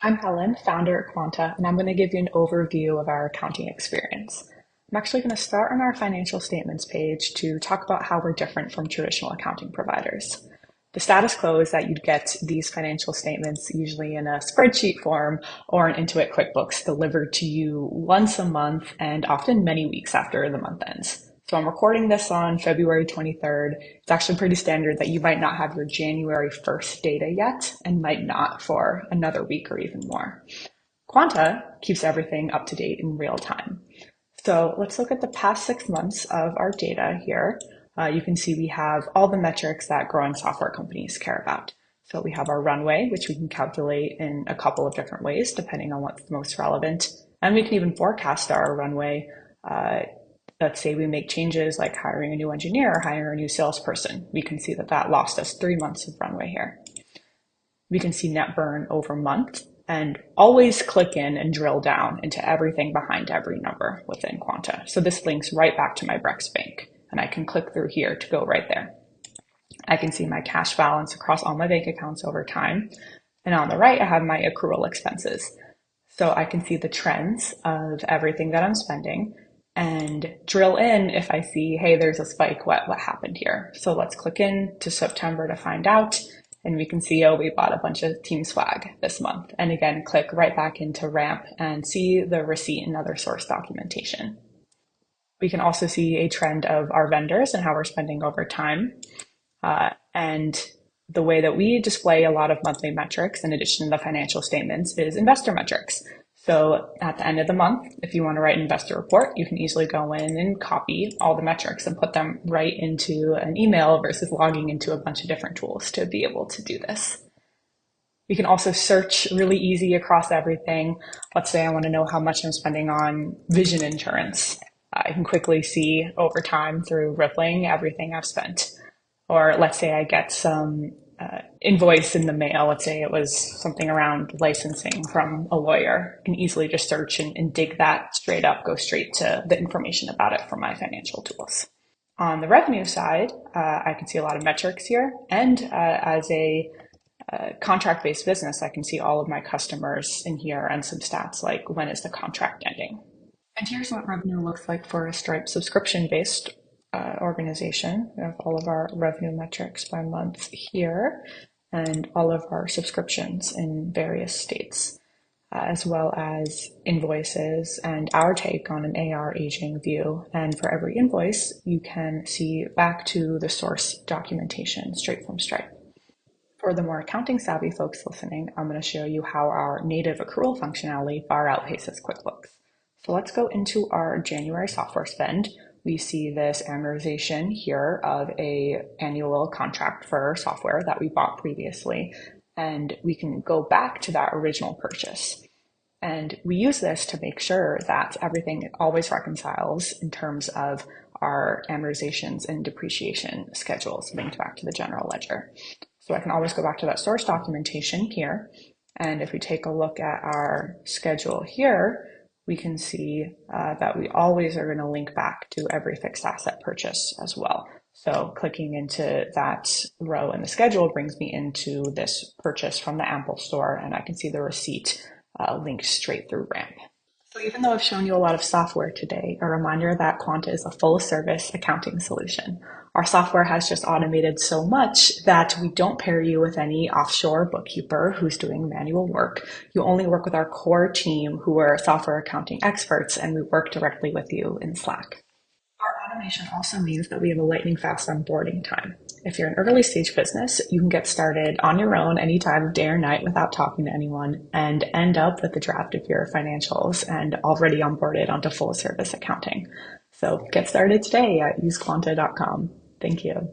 I'm Helen, founder at Quanta, and I'm going to give you an overview of our accounting experience. I'm actually going to start on our financial statements page to talk about how we're different from traditional accounting providers. The status quo is that you'd get these financial statements usually in a spreadsheet form or an Intuit QuickBooks delivered to you once a month and often many weeks after the month ends. So I'm recording this on February 23rd. It's actually pretty standard that you might not have your January 1st data yet and might not for another week or even more. Quanta keeps everything up to date in real time. So let's look at the past 6 months of our data here. You can see we have all the metrics that growing software companies care about. So we have our runway, which we can calculate in a couple of different ways, depending on what's most relevant. And we can even forecast our runway. Let's say we make changes like hiring a new engineer or hiring a new salesperson. We can see that that lost us 3 months of runway here. We can see net burn over month and always click in and drill down into everything behind every number within Quanta. So this links right back to my Brex Bank, and I can click through here to go right there. I can see my cash balance across all my bank accounts over time. And on the right, I have my accrual expenses. So I can see the trends of everything that I'm spending and drill in if I see, hey, there's a spike, what happened here? So let's click in to September to find out. And we can see, oh, we bought a bunch of Team Swag this month. And again, click right back into Ramp and see the receipt and other source documentation. We can also see a trend of our vendors and how we're spending over time. And the way that we display a lot of monthly metrics, in addition to the financial statements, is investor metrics. So at the end of the month, if you want to write an investor report, you can easily go in and copy all the metrics and put them right into an email versus logging into a bunch of different tools to be able to do this. We can also search really easy across everything. Let's say I want to know how much I'm spending on vision insurance. I can quickly see over time through rippling everything I've spent. Or let's say I get some invoice in the mail. Let's say it was something around licensing from a lawyer. I can easily just search and dig that straight up, go straight to the information about it from my financial tools. On the revenue side, I can see a lot of metrics here. And as a contract-based business, I can see all of my customers in here and some stats like when is the contract ending. And here's what revenue looks like for a Stripe subscription-based organization. We have all of our revenue metrics by month here and all of our subscriptions in various states, as well as invoices and our take on an AR aging view. And for every invoice, you can see back to the source documentation straight from Stripe. For the more accounting savvy folks listening, I'm going to show you how our native accrual functionality far outpaces QuickBooks. So let's go into our January software spend. We see this amortization here of a annual contract for software that we bought previously, and we can go back to that original purchase. And we use this to make sure that everything always reconciles in terms of our amortizations and depreciation schedules linked back to the general ledger. So I can always go back to that source documentation here. And if we take a look at our schedule here, we can see that we always are going to link back to every fixed asset purchase as well. So clicking into that row in the schedule brings me into this purchase from the Ample store, and I can see the receipt linked straight through Ramp. So even though I've shown you a lot of software today, a reminder that Quanta is a full service accounting solution. Our software has just automated so much that we don't pair you with any offshore bookkeeper who's doing manual work. You only work with our core team who are software accounting experts, and we work directly with you in Slack. Our automation also means that we have a lightning fast onboarding time. If you're an early stage business, you can get started on your own any time of day or night without talking to anyone and end up with the draft of your financials and already onboarded onto full service accounting. So get started today at usequanta.com. Thank you.